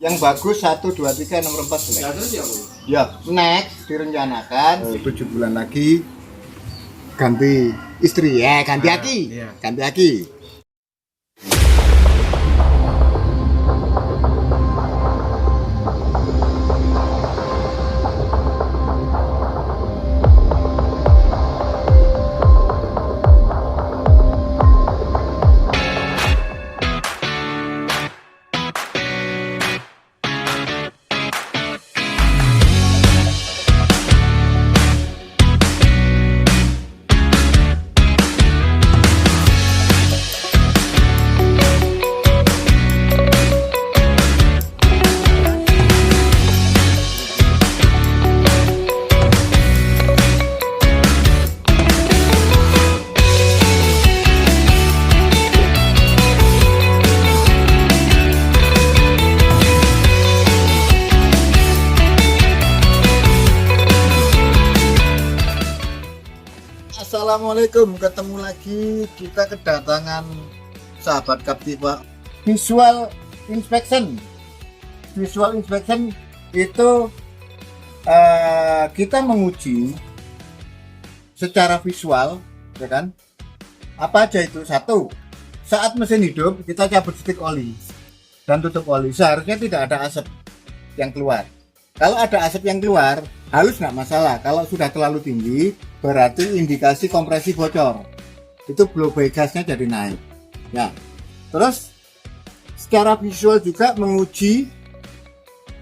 Yang bagus 1, 2, 3, nomor 4 selek. Ya terus ya Bu? Ya, next direncanakan 7 bulan lagi ganti istri ya, ganti aki. Iya. Ganti aki. Assalamualaikum, ketemu lagi kita kedatangan sahabat Captiva visual inspection. Visual inspection itu kita menguji secara visual, ya kan? Apa aja itu? Satu, saat mesin hidup kita cabut stick oli dan tutup oli, seharusnya tidak ada asap yang keluar. Kalau ada asap yang keluar, halus nggak masalah. Kalau sudah terlalu tinggi, berarti indikasi kompresi bocor. Itu blow by gasnya jadi naik. Ya. Terus secara visual juga menguji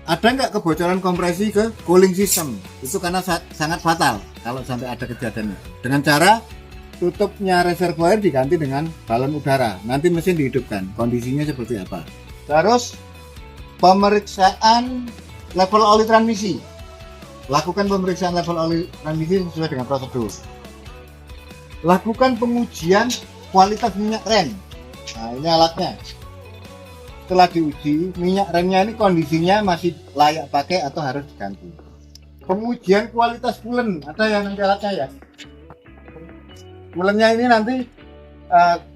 ada nggak kebocoran kompresi ke cooling system. Itu karena sangat fatal kalau sampai ada kejadian. Dengan cara tutupnya reservoir diganti dengan balon udara. Nanti mesin dihidupkan. Kondisinya seperti apa? Terus pemeriksaan level oli transmisi. Lakukan pemeriksaan level oli transmisi sesuai dengan prosedur. Lakukan pengujian kualitas minyak rem. Nah, ini alatnya. Setelah diuji, minyak remnya ini kondisinya masih layak pakai atau harus diganti. Pengujian kualitas coolant, ada yang nanti alatnya ya. Coolantnya ini nanti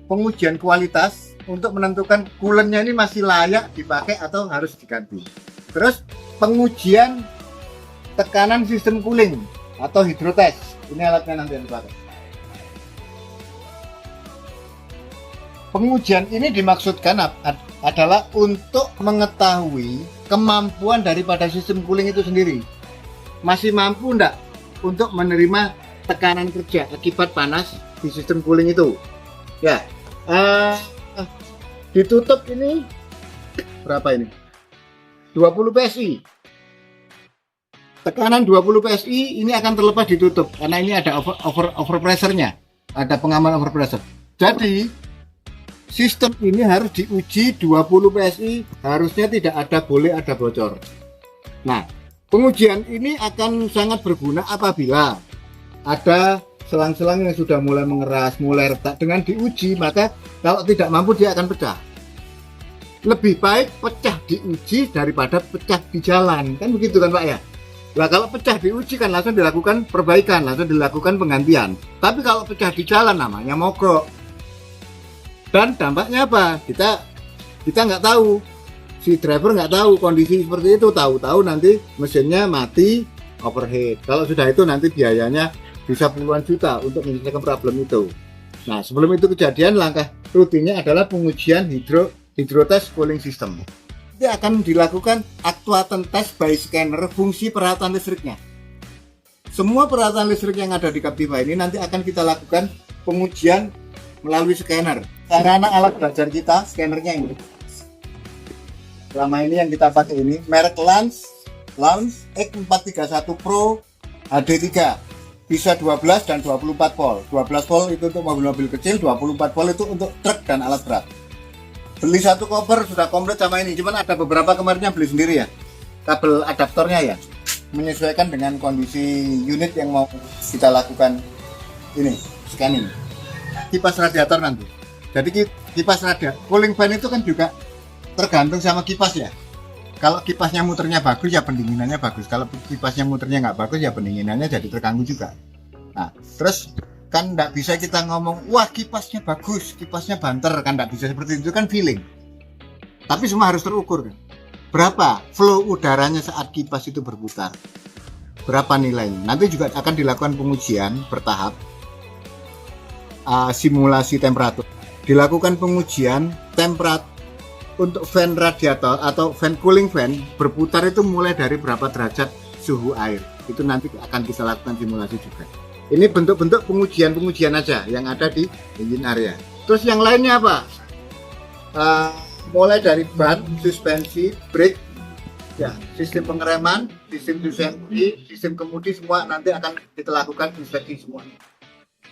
pengujian kualitas untuk menentukan coolantnya ini masih layak dipakai atau harus diganti. Terus pengujian tekanan sistem cooling atau hidrotest, ini alatnya nanti yang dipakai. Pengujian ini dimaksudkan adalah untuk mengetahui kemampuan daripada sistem cooling itu sendiri, masih mampu enggak untuk menerima tekanan kerja akibat panas di sistem cooling itu. Ya, ditutup ini berapa ini? 20 PSI. Tekanan 20 PSI ini akan terlepas ditutup karena ini ada overpressure-nya, ada pengaman overpressure. Jadi sistem ini harus diuji 20 PSI, harusnya tidak boleh ada bocor. Nah, pengujian ini akan sangat berguna apabila ada selang-selang yang sudah mulai mengeras, mulai retak. Dengan diuji, maka kalau tidak mampu dia akan pecah. Lebih baik pecah diuji daripada pecah di jalan, kan begitu kan Pak ya? Nah kalau pecah diuji kan langsung dilakukan perbaikan, langsung dilakukan penggantian. Tapi kalau pecah di jalan namanya mogok. Dan dampaknya apa? Kita nggak tahu, si driver nggak tahu kondisi seperti itu, tahu-tahu nanti mesinnya mati, overheat. Kalau sudah itu nanti biayanya bisa puluhan juta untuk menyelesaikan problem itu. Nah sebelum itu kejadian, langkah rutinnya adalah pengujian hidrotest cooling system. Ini akan dilakukan actuation test by scanner fungsi peralatan listriknya. Semua peralatan listrik yang ada di Captiva ini nanti akan kita lakukan pengujian melalui scanner. Sarana alat belajar kita, scannernya ini. Selama ini yang kita pakai ini merek Lance X431 Pro HD3. Bisa 12 dan 24 volt. 12 volt itu untuk mobil-mobil kecil, 24 volt itu untuk truk dan alat berat. Beli satu koper sudah komplit sama ini, cuman ada beberapa kemarinnya beli sendiri ya, kabel adaptornya ya, menyesuaikan dengan kondisi unit yang mau kita lakukan ini scanning. Kipas radiator nanti, jadi kipas radiator cooling fan itu kan juga tergantung sama kipas ya. Kalau kipasnya muternya bagus ya pendinginannya bagus, kalau kipasnya muternya nggak bagus ya pendinginannya jadi terganggu juga. Nah terus kan nggak bisa kita ngomong wah kipasnya bagus, kipasnya banter, kan nggak bisa seperti itu, kan feeling. Tapi semua harus terukur kan. berapa flow udaranya saat kipas itu berputar, berapa nilainya. Nanti juga akan dilakukan pengujian bertahap, simulasi temperatur, dilakukan pengujian temperatur untuk fan radiator atau fan cooling fan berputar itu mulai dari berapa derajat suhu air, itu nanti akan kita lakukan simulasi juga. Ini bentuk-bentuk pengujian aja yang ada di engine area. Terus yang lainnya apa? Mulai dari ban, suspensi, brake, ya, sistem pengereman, sistem suspensi, sistem kemudi, semua nanti akan kita lakukan inspeksi semua.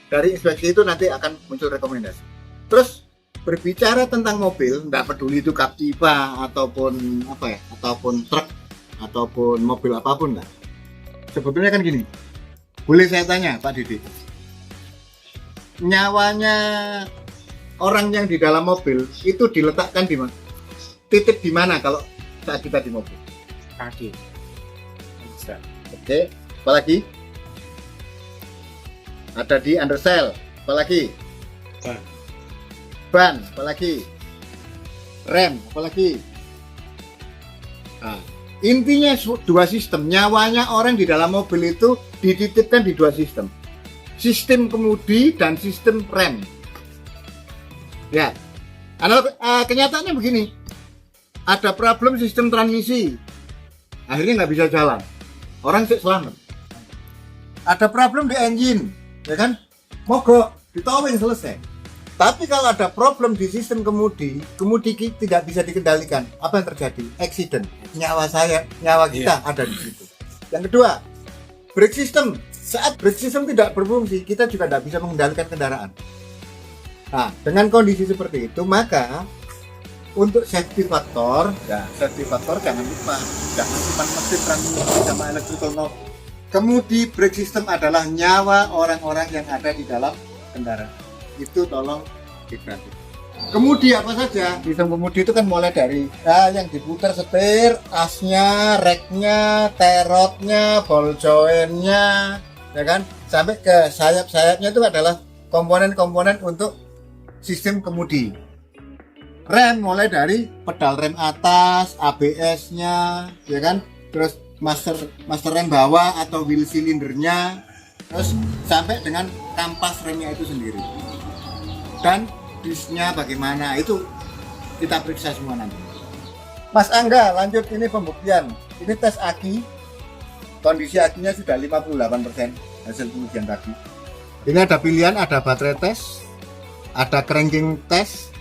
Dari inspeksi itu nanti akan muncul rekomendasi. Terus berbicara tentang mobil, tidak peduli itu Captiva ataupun apa ya, ataupun truk ataupun mobil apapun lah. Sebetulnya kan gini, boleh saya tanya Pak Didi, nyawanya orang yang di dalam mobil itu diletakkan di mana? Titip di mana kalau saat kita di mobil? Kaki. Bisa. Oke, apalagi? Ada di undersell, apalagi? Ban, apalagi? Rem, apalagi? Nah, intinya dua sistem. Nyawanya orang di dalam mobil itu dititipkan di dua sistem. Sistem kemudi dan sistem rem. Ya, kenyataannya begini. Ada problem sistem transmisi. Akhirnya nggak bisa jalan. Orang sih selamat. Ada problem di engine, ya kan? Mogok, ditowing selesai. Tapi kalau ada problem di sistem kemudi tidak bisa dikendalikan, apa yang terjadi? Accident. Nyawa kita ada di situ. Yang kedua, brake system. Saat brake system tidak berfungsi, kita juga tidak bisa mengendalikan kendaraan. Nah, dengan kondisi seperti itu, maka untuk safety factor jangan lupa, jangan simpan mesin transmisi sama electrical knob. Kemudi brake system adalah nyawa orang-orang yang ada di dalam kendaraan. Itu tolong diperhatikan. Kemudi apa saja? Sistem kemudi itu kan mulai dari yang diputar setir, asnya, reknya, terotnya, ball jointnya, ya kan? Sampai ke sayap-sayapnya itu adalah komponen-komponen untuk sistem kemudi. Rem mulai dari pedal rem atas, ABS-nya, ya kan? Terus master rem bawah atau wheel silindernya, terus sampai dengan kampas remnya itu sendiri. Dan disnya bagaimana, itu kita periksa semua nanti. Mas Angga, lanjut ini pembuktian. Ini tes aki. Kondisi akinya sudah 58% hasil pengujian tadi. Ini ada pilihan, ada baterai tes, ada cranking tes,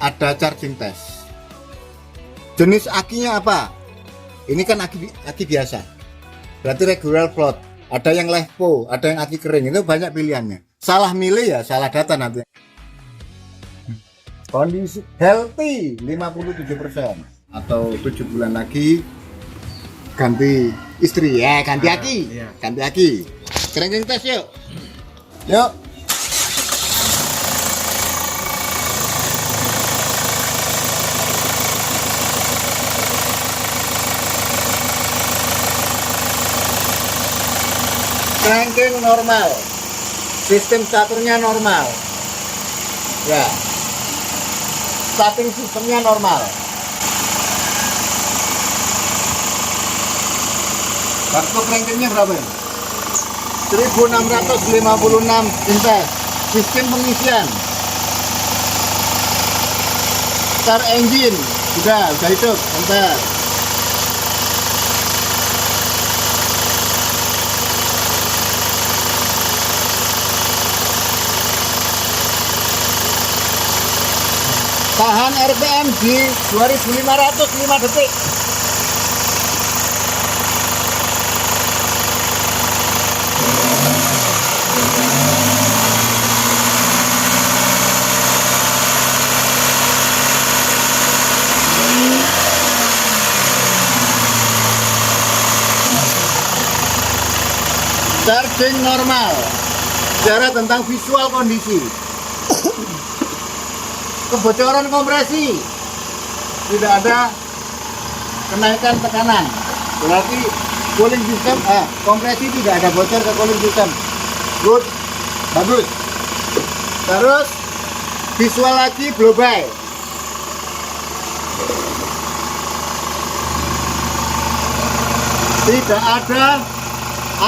ada charging tes. Jenis akinya apa? Ini kan aki biasa. Berarti regular float. Ada yang LEVO, ada yang aki kering. Itu banyak pilihannya. Salah milih ya salah data nanti. Kondisi healthy 57%, atau 7 bulan lagi ganti istri ya, ganti aki. Ganti aki. Cranking tes yuk. Yuk. Cranking normal, sistem starternya normal, ya, starting sistemnya normal. Waktu crankingnya berapa ya? 1656 intes. Sistem pengisian, start engine, sudah hidup, bentar. Tahan RPM di 2505 detik. Charging normal. Bicara tentang visual kondisi. Kebocoran kompresi, tidak ada kenaikan tekanan, berarti cooling system kompresi tidak ada bocor ke cooling system. Good, bagus. Terus visual lagi blow by. tidak ada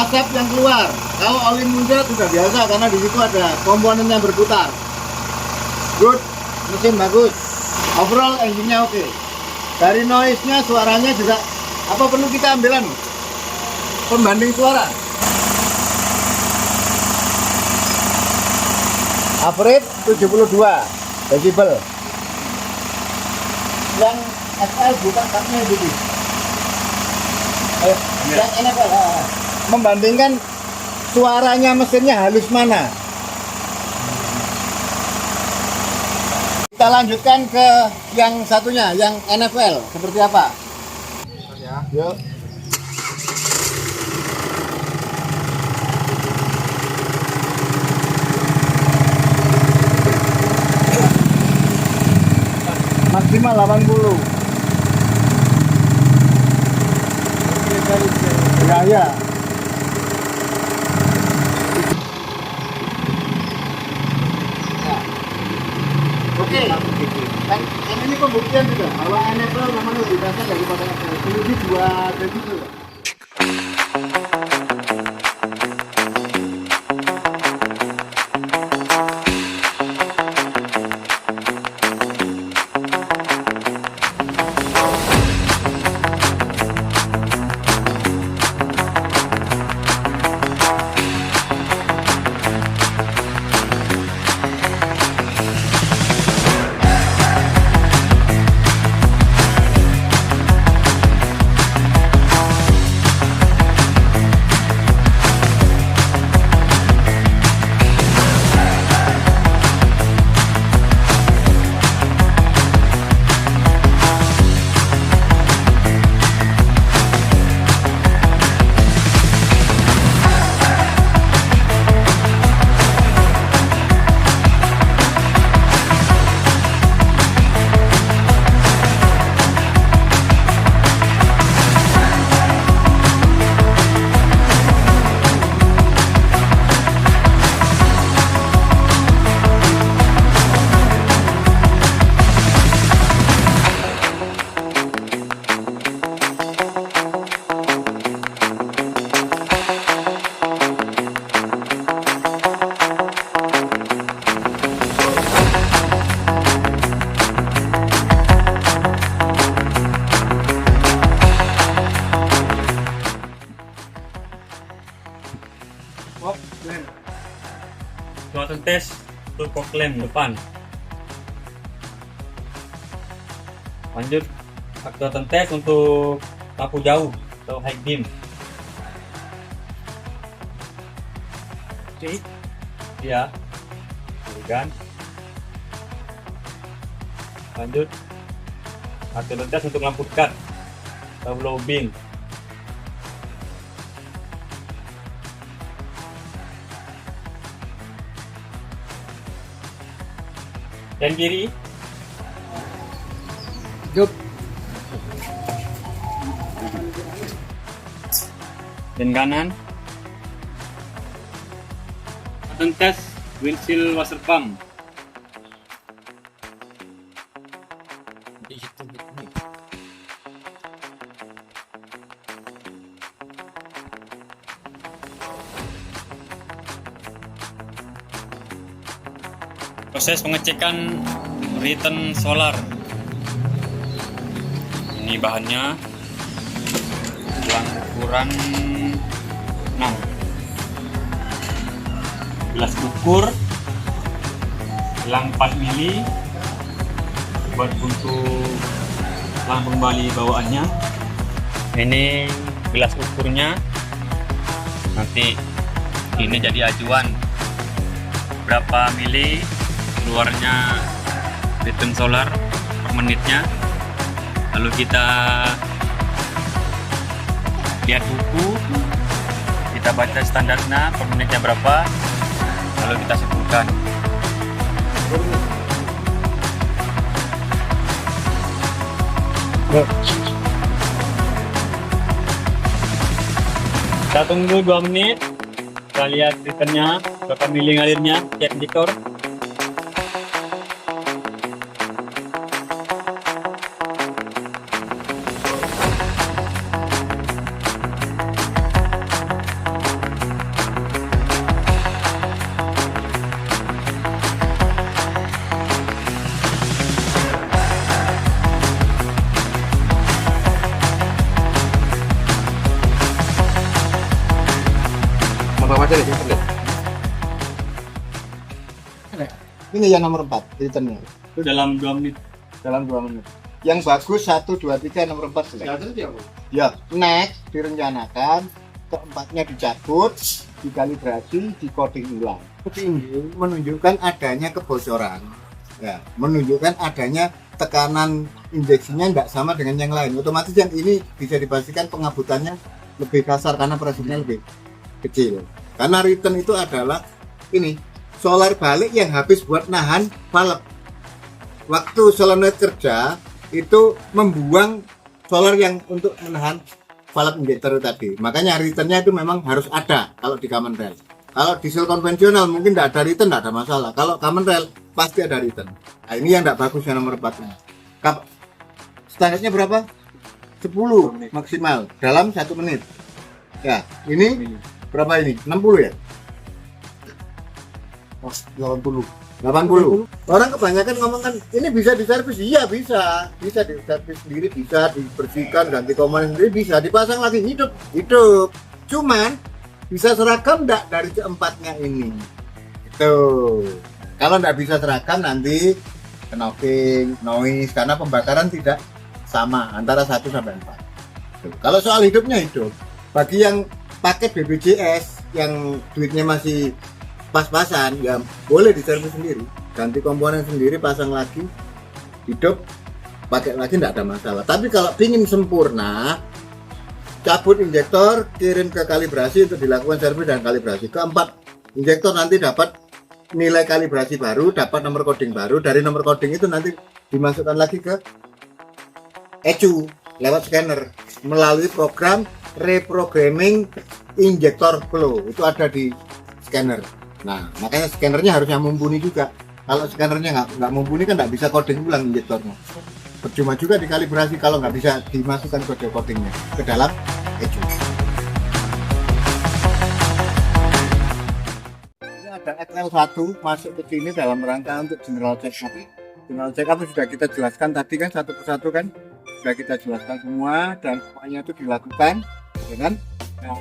asap yang keluar. Kalau oli muncrat sudah biasa karena di situ ada komponen yang berputar. Good, mesin bagus. Overall engine-nya oke. Dari noise-nya, suaranya juga apa perlu kita ambilan pembanding suara. Average 72 decibel. Yang SL bukan katanya gitu. Yang NFL. Membandingkan suaranya mesinnya halus mana. Kita lanjutkan ke yang satunya, yang NFL seperti apa? Ya. Yuk. Maksimal 80. Ya, ya. Oke, kan ini pembuktian juga bahwa NFL memang lebih dasar daripada NFL. Ini 2 desibel. Suatu tes untuk koklem depan. Lanjut aktuator tes untuk lampu jauh atau high beam. Oke. Ya, kan. Lanjut aktuator tes untuk lampu cut atau low beam. Dan kiri, Good. dan kanan. Akan tes windshield washer pump. Di situ gitu. Proses pengecekan return solar. Ini bahannya gelang ukuran 6. Gelas ukur gelang 4 mili buat untuk lambung bali bawaannya. Ini gelas ukurnya. Nanti ini jadi acuan berapa mili keluarnya return solar per menitnya. Lalu kita lihat buku, kita baca standarnya per menitnya berapa, lalu kita simpulkan. Kita tunggu 2 menit, kita lihat returnnya berapa mili ngalirnya, cek indikator. bawah aja deh. Ini yang nomor 4 returnnya Itu dalam 2 menit. dalam 2 menit. Yang bagus 1, 2, 3, nomor 4 selesai. Ya, next direncanakan, keempatnya dicabut, dikalibrasi, di-coding ulang. Ini menunjukkan adanya kebocoran, ya, menunjukkan adanya tekanan injeksinya nggak sama dengan yang lain. Otomatis yang ini bisa dipastikan pengabutannya lebih kasar karena pressure-nya lebih kecil. Karena return itu adalah ini solar balik yang habis buat nahan valve. Waktu solenoid kerja itu membuang solar yang untuk menahan valve injector tadi. Makanya returnnya itu memang harus ada kalau di common rail. Kalau diesel konvensional mungkin tidak ada return, tidak ada masalah. Kalau common rail pasti ada return. Nah, ini yang tidak bagus yang nomor 4 ini. Standarnya berapa? 10 maksimal dalam 1 menit. Ya, ini berapa ini? 60 ya? 80. Orang kebanyakan ngomong kan ini bisa diservis. Iya bisa diservis sendiri, bisa dibersihkan, ganti komponen sendiri, bisa dipasang lagi, hidup. Cuman bisa seragam enggak dari keempatnya ini? Itu. Kalau enggak bisa seragam nanti knocking, noise karena pembakaran tidak sama antara 1 sampai 4. Kalau soal hidupnya hidup. Bagi yang paket BPJS yang duitnya masih pas-pasan, ya boleh diservis sendiri, ganti komponen sendiri, pasang lagi, hidup, pakai lagi tidak ada masalah. Tapi kalau ingin sempurna, cabut injektor, kirim ke kalibrasi untuk dilakukan servis dan kalibrasi. Keempat injektor nanti dapat nilai kalibrasi baru, dapat nomor coding baru. Dari nomor coding itu nanti dimasukkan lagi ke ECU lewat scanner melalui program reprogramming injektor flow. Itu ada di scanner. Nah, makanya scannernya harusnya mumpuni juga. Kalau scannernya nggak mumpuni kan nggak bisa coding ulang injektornya. Percuma juga dikalibrasi kalau nggak bisa dimasukkan kode codingnya ke dalam ECU. Ini ada XL1 masuk ke sini dalam rangka untuk general check up. General check up sudah kita jelaskan tadi kan, satu persatu kan sudah kita jelaskan semua dan semuanya itu dilakukan, ya kan? Nah,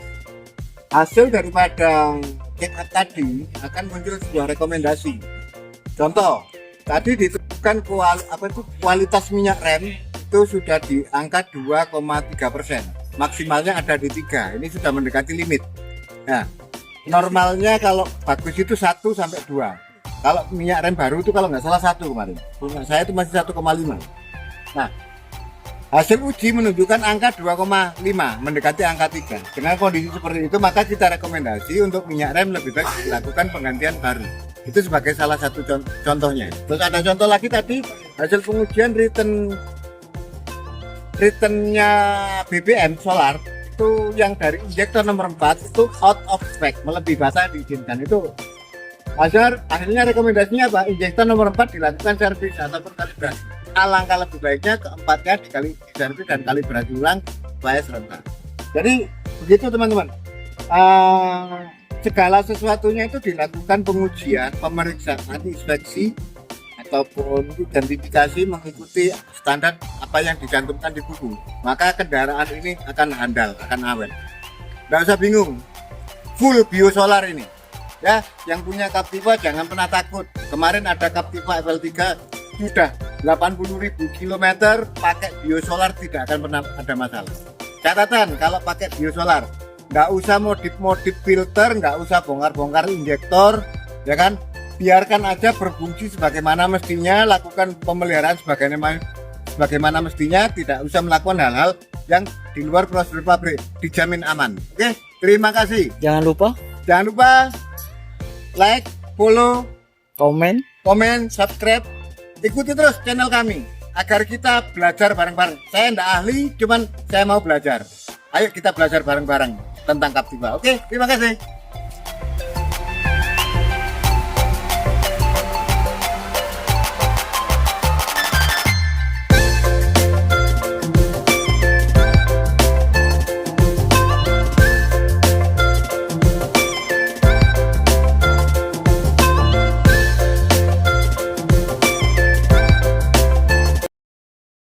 hasil daripada check up tadi akan muncul sebuah rekomendasi. Contoh, tadi ditentukan kualitas minyak rem itu sudah di angka 2,3%, maksimalnya ada di 3. Ini sudah mendekati limit. Nah, normalnya kalau bagus itu 1 sampai 2. Kalau minyak rem baru itu kalau nggak salah 1 kemarin. Punya saya itu masih 1,5. Nah, hasil uji menunjukkan angka 2,5, mendekati angka 3. Dengan kondisi seperti itu, maka kita rekomendasi untuk minyak rem lebih baik dilakukan penggantian baru. Itu sebagai salah satu contohnya. Terus ada contoh lagi tadi, hasil pengujian returnnya BBM solar itu yang dari injektor nomor 4 itu out of spec, melebihi batas diizinkan. Itu akhirnya rekomendasinya apa? Injektor nomor 4 dilakukan servis ataupun kalibrasi. Alangkah lebih baiknya keempatnya diservis dan kalibrasi ulang supaya serentak. Jadi begitu teman-teman. Segala sesuatunya itu dilakukan pengujian, pemeriksaan, inspeksi ataupun identifikasi mengikuti standar apa yang dicantumkan di buku. Maka kendaraan ini akan handal, akan awet. Nggak usah bingung, full biosolar ini. Ya, yang punya Captiva jangan pernah takut. Kemarin ada Captiva FL3 sudah 80.000 km pakai biosolar, tidak akan pernah ada masalah. Catatan, kalau pakai biosolar nggak usah modif filter, nggak usah bongkar injektor, ya kan, biarkan aja berfungsi sebagaimana mestinya, lakukan pemeliharaan sebagaimana mestinya, tidak usah melakukan hal-hal yang di luar prosedur pabrik, dijamin aman. Oke, terima kasih. Jangan lupa Like, follow, komen. subscribe. Ikuti terus channel kami agar kita belajar bareng-bareng. Saya tidak ahli, cuman saya mau belajar. Ayo kita belajar bareng-bareng tentang Captiva. Oke, terima kasih.